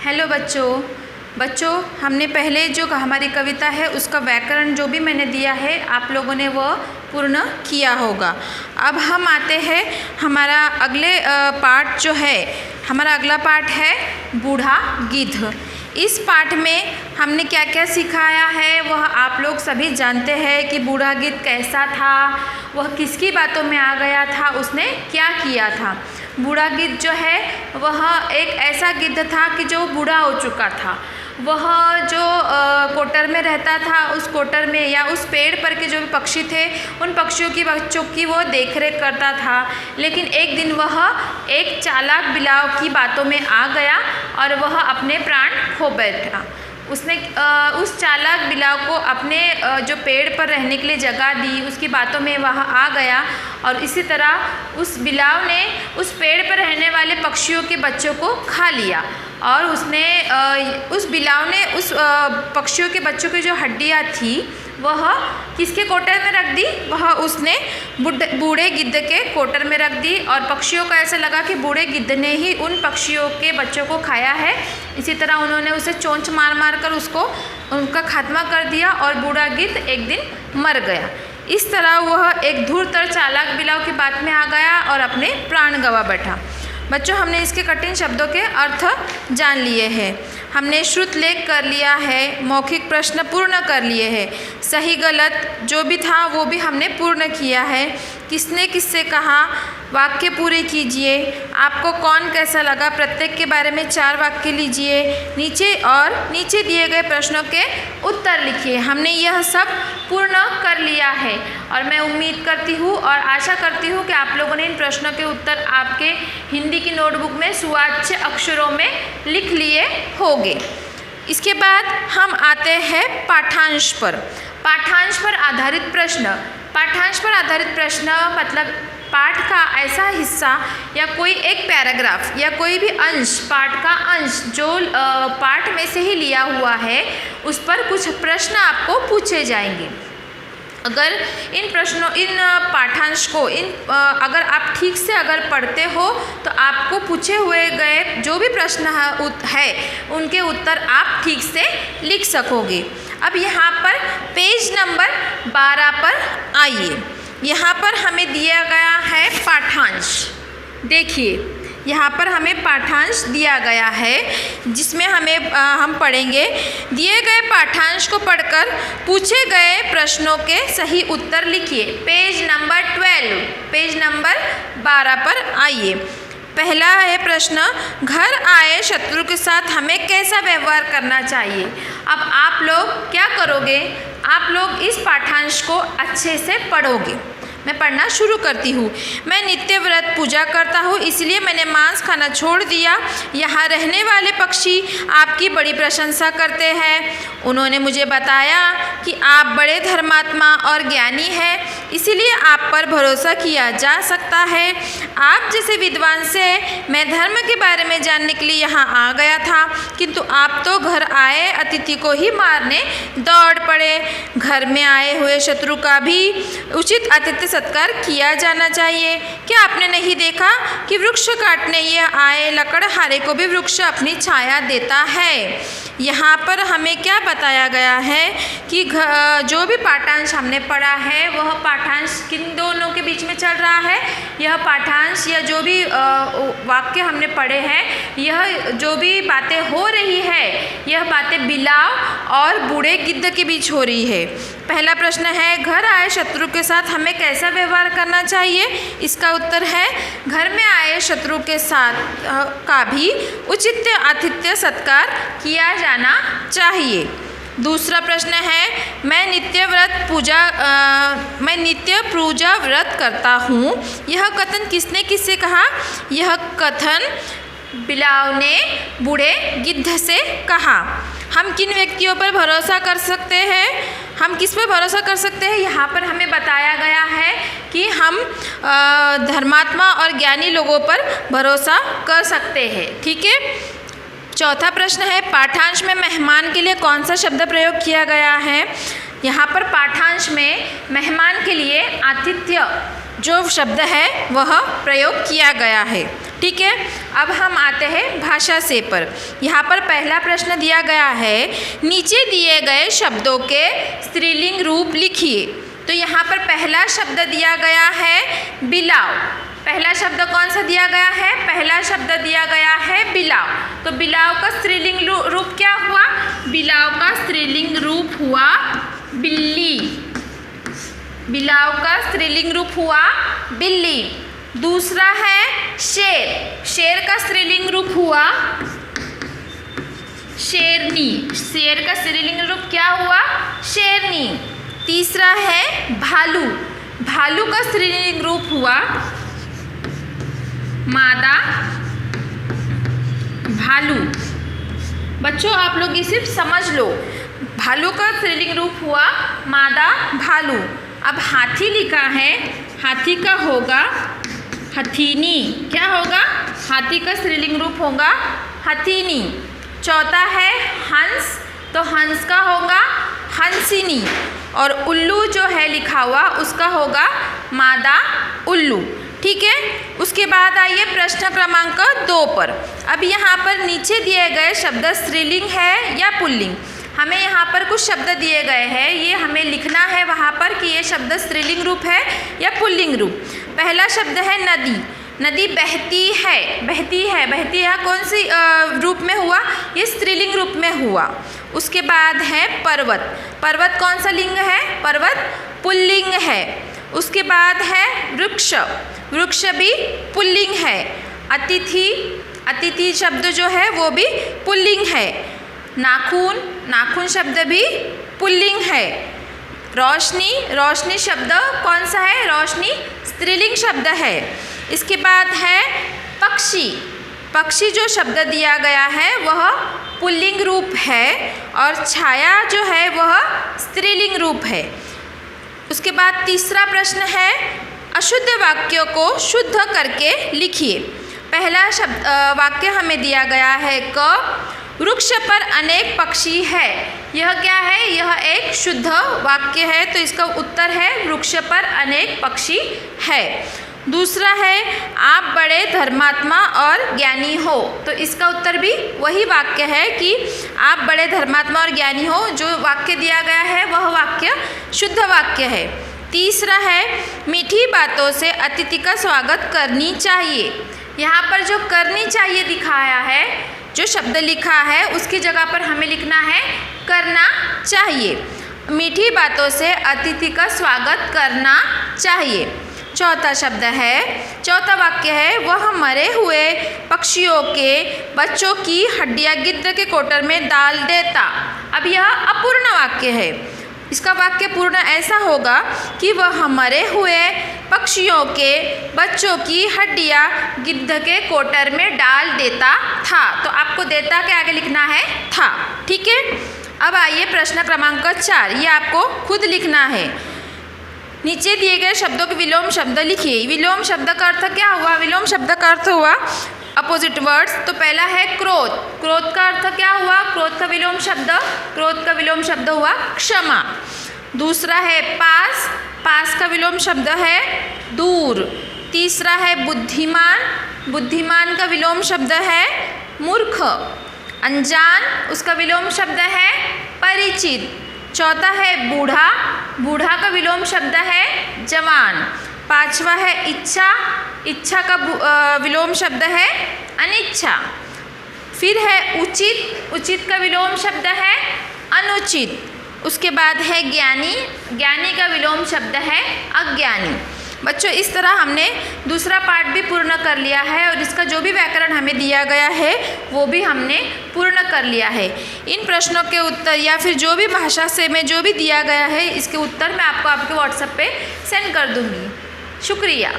Hello बच्चों हमने पहले जो हमारी कविता है उसका व्याकरण जो भी मैंने दिया है आप लोगों ने वो पूर्ण किया होगा। अब हम आते हैं हमारा अगले पाठ जो है, हमारा अगला पाठ है बूढ़ा गिद्ध। इस पाठ में हमने क्या क्या सिखाया है वह आप लोग सभी जानते हैं कि बूढ़ा गिद्ध कैसा था, वह किसकी बातों में आ गया था, उसने क्या किया था। बूढ़ा गिद्ध जो है वह एक ऐसा गिद्ध था कि जो बूढ़ा हो चुका था। वह जो कोटर में रहता था, उस कोटर में या उस पेड़ पर के जो भी पक्षी थे उन पक्षियों की बच्चों की वो देखरेख करता था। लेकिन एक दिन वह एक चालाक बिलाव की बातों में आ गया और वह अपने प्राण खो बैठा। उसने उस चालाक बिलाव को अपने जो पेड़ पर रहने के लिए जगह दी, उसकी बातों में वह आ गया और इसी तरह उस बिलाव ने उस पेड़ पर रहने वाले पक्षियों के बच्चों को खा लिया और उसने उस बिलाव ने उस पक्षियों के बच्चों की जो हड्डियाँ थी वह किसके कोटर में रख दी, वह उसने बूढ़े गिद्ध के कोटर में रख दी। और पक्षियों को ऐसा लगा कि बूढ़े गिद्ध ने ही उन पक्षियों के बच्चों को खाया है। इसी तरह उन्होंने उसे चोंच मार मार कर उनका खात्मा कर दिया और बूढ़ा गिद्ध एक दिन मर गया। इस तरह वह एक धूर्त चालाक बिलाव की बात में आ गया और अपने प्राण गंवा बैठा। बच्चों हमने इसके कठिन शब्दों के अर्थ जान लिए हैं, हमने श्रुत लेख कर लिया है, मौखिक प्रश्न पूर्ण कर लिए हैं, सही गलत जो भी था वो भी हमने पूर्ण किया है। किसने किससे कहा वाक्य पूरे कीजिए, आपको कौन कैसा लगा प्रत्येक के बारे में 4 वाक्य लीजिए, नीचे दिए गए प्रश्नों के उत्तर लिखिए। हमने यह सब पूर्ण कर लिया है और मैं उम्मीद करती हूँ और आशा करती हूँ कि आप लोगों ने इन प्रश्नों के उत्तर आपके हिंदी की नोटबुक में सुवाच्य अक्षरों में लिख लिए होंगे। इसके बाद हम आते हैं पाठांश पर। पाठांश पर आधारित प्रश्न। पाठांश पर आधारित प्रश्न मतलब पाठ का ऐसा हिस्सा या कोई एक पैराग्राफ या कोई भी अंश, पाठ का अंश जो पाठ में से ही लिया हुआ है उस पर कुछ प्रश्न आपको पूछे जाएंगे। अगर इन पाठांश को अगर आप ठीक से अगर पढ़ते हो तो आपको पूछे हुए गए जो भी प्रश्न है उनके उत्तर आप ठीक से लिख सकोगे। अब यहाँ पर पेज नंबर 12 पर आइए। यहाँ पर हमें दिया गया है पाठांश। देखिए यहाँ पर हमें पाठांश दिया गया है जिसमें हम पढ़ेंगे। दिए गए पाठांश को पढ़कर पूछे गए प्रश्नों के सही उत्तर लिखिए। पेज नंबर 12, पेज नंबर 12 पर आइए। पहला है प्रश्न, घर आए शत्रु के साथ हमें कैसा व्यवहार करना चाहिए। अब आप लोग क्या करोगे, आप लोग इस पाठांश को अच्छे से पढ़ोगे। मैं पढ़ना शुरू करती हूँ। मैं नित्य व्रत पूजा करता हूँ इसलिए मैंने मांस खाना छोड़ दिया। यहाँ रहने वाले पक्षी आपकी बड़ी प्रशंसा करते हैं। उन्होंने मुझे बताया कि आप बड़े धर्मात्मा और ज्ञानी हैं, इसीलिए आप पर भरोसा किया जा सकता है। आप जैसे विद्वान से मैं धर्म के बारे में जानने के लिए यहाँ आ गया था, किंतु आप तो घर आए अतिथि को ही मारने दौड़ पड़े। घर में आए हुए शत्रु का भी उचित आतिथ्य सत्कार किया जाना चाहिए। क्या आपने नहीं देखा कि वृक्ष काटने यह आए लकड़हारे को भी वृक्ष अपनी छाया देता है। यहाँ पर हमें क्या बताया गया है कि जो भी पाठांश हमने पढ़ा है वह पाठांश किन दोनों के बीच में चल रहा है। यह पाठांश या जो भी वाक्य हमने पढ़े हैं, यह जो भी बातें हो रही है यह बातें बिलाव और बूढ़े गिद्ध के बीच हो रही है। पहला प्रश्न है घर आए शत्रु के साथ हमें कैसा व्यवहार करना चाहिए। इसका उत्तर है घर में आए शत्रु के साथ का भी उचित आतिथ्य सत्कार किया जाना चाहिए। दूसरा प्रश्न है मैं नित्य पूजा व्रत करता हूँ। यह कथन किसने किससे कहा। यह कथन बिलाव ने बूढ़े गिद्ध से कहा। हम किन व्यक्तियों पर भरोसा कर सकते हैं, हम किस पर भरोसा कर सकते हैं। यहाँ पर हमें बताया गया है कि हम धर्मात्मा और ज्ञानी लोगों पर भरोसा कर सकते हैं। ठीक है। चौथा प्रश्न है पाठांश में मेहमान के लिए कौन सा शब्द प्रयोग किया गया है। यहाँ पर पाठांश में मेहमान के लिए आतिथ्य जो शब्द है वह प्रयोग किया गया है। ठीक है। अब हम आते हैं भाषा से पर। यहाँ पर पहला प्रश्न दिया गया है, नीचे दिए गए शब्दों के स्त्रीलिंग रूप लिखिए। तो यहाँ पर पहला शब्द दिया गया है बिलाव। पहला शब्द कौन सा दिया गया है? पहला शब्द दिया गया है बिलाव। तो बिलाव का स्त्रीलिंग रूप क्या हुआ? बिलाव का स्त्रीलिंग रूप हुआ बिल्ली। बिलाव का स्त्रीलिंग रूप हुआ बिल्ली। दूसरा है शेर। शेर का स्त्रीलिंग रूप हुआ शेरनी। शेर का स्त्रीलिंग रूप क्या हुआ? शेरनी। तीसरा है भालू। भालू का स्त्रीलिंग रूप हुआ मादा भालू। बच्चों आप लोग इसे समझ लो, भालू का स्त्रीलिंग रूप हुआ मादा भालू। अब हाथी लिखा है, हाथी का होगा हथीनी। क्या होगा? हाथी का स्त्रीलिंग रूप होगा हथीनी। चौथा है हंस, तो हंस का होगा हंसिनी। और उल्लू जो है लिखा हुआ उसका होगा मादा उल्लू। ठीक है। उसके बाद आइए प्रश्न क्रमांक 2 पर। अब यहाँ पर नीचे दिए गए शब्द स्त्रीलिंग है या पुल्लिंग? हमें यहाँ पर कुछ शब्द दिए गए हैं, ये हमें लिखना है वहाँ पर कि ये शब्द स्त्रीलिंग रूप है या पुल्लिंग रूप। पहला शब्द है नदी। नदी बहती है। बहती है, बहती है कौन सी रूप में हुआ? ये स्त्रीलिंग रूप में हुआ। उसके बाद है पर्वत। पर्वत कौन सा लिंग है? पर्वत पुल्लिंग है। उसके बाद है वृक्ष। वृक्ष भी पुल्लिंग है। अतिथि, अतिथि शब्द जो है वो भी पुल्लिंग है। नाखून, नाखून शब्द भी पुल्लिंग है। रोशनी, रोशनी शब्द कौन सा है? रोशनी स्त्रीलिंग शब्द है। इसके बाद है पक्षी। पक्षी जो शब्द दिया गया है वह पुल्लिंग रूप है और छाया जो है वह स्त्रीलिंग रूप है। उसके बाद तीसरा प्रश्न है, अशुद्ध वाक्यों को शुद्ध करके लिखिए। पहला शब्द वाक्य हमें दिया गया है क वृक्ष पर अनेक पक्षी है। यह क्या है? यह एक शुद्ध वाक्य है, तो इसका उत्तर है वृक्ष पर अनेक पक्षी है। दूसरा है आप बड़े धर्मात्मा और ज्ञानी हो, तो इसका उत्तर भी वही वाक्य है कि आप बड़े धर्मात्मा और ज्ञानी हो। जो वाक्य दिया गया है वह वाक्य शुद्ध वाक्य है। तीसरा है मीठी बातों से अतिथि का स्वागत करनी चाहिए। यहाँ पर जो करनी चाहिए दिखाया है, जो शब्द लिखा है उसकी जगह पर हमें लिखना है करना चाहिए। मीठी बातों से अतिथि का स्वागत करना चाहिए। चौथा शब्द है, चौथा वाक्य है, वह मरे हुए पक्षियों के बच्चों की हड्डियां गिद्ध के कोटर में डाल देता। अब यह अपूर्ण वाक्य है। इसका वाक्य पूर्ण ऐसा होगा कि वह मरे हुए पक्षियों के बच्चों की हड्डियां गिद्ध के कोटर में डाल देता था। तो आपको देता के आगे लिखना है था। ठीक है। अब आइए प्रश्न क्रमांक 4, ये आपको खुद लिखना है। नीचे दिए गए शब्दों के विलोम शब्द लिखिए। विलोम शब्द का अर्थ क्या हुआ? विलोम शब्द का अर्थ हुआ अपोजिट वर्ड्स। तो पहला है क्रोध। क्रोध का अर्थ क्या हुआ? क्रोध का विलोम शब्द, क्रोध का विलोम शब्द हुआ क्षमा। दूसरा है पास। पास का विलोम शब्द है दूर। तीसरा है बुद्धिमान। बुद्धिमान का विलोम शब्द है मूर्ख। अनजान, उसका विलोम शब्द है परिचित। चौथा है बूढ़ा। बूढ़ा का विलोम शब्द है जवान। पांचवा है इच्छा। इच्छा का विलोम शब्द है अनिच्छा। फिर है उचित। उचित का विलोम शब्द है अनुचित। उसके बाद है ज्ञानी। ज्ञानी का विलोम शब्द है अज्ञानी। बच्चों इस तरह हमने दूसरा पार्ट भी पूर्ण कर लिया है और इसका जो भी व्याकरण हमें दिया गया है वो भी हमने पूर्ण कर लिया है। इन प्रश्नों के उत्तर या फिर जो भी भाषा से में जो भी दिया गया है इसके उत्तर मैं आपको आपके व्हाट्सएप पे सेंड कर दूँगी। शुक्रिया।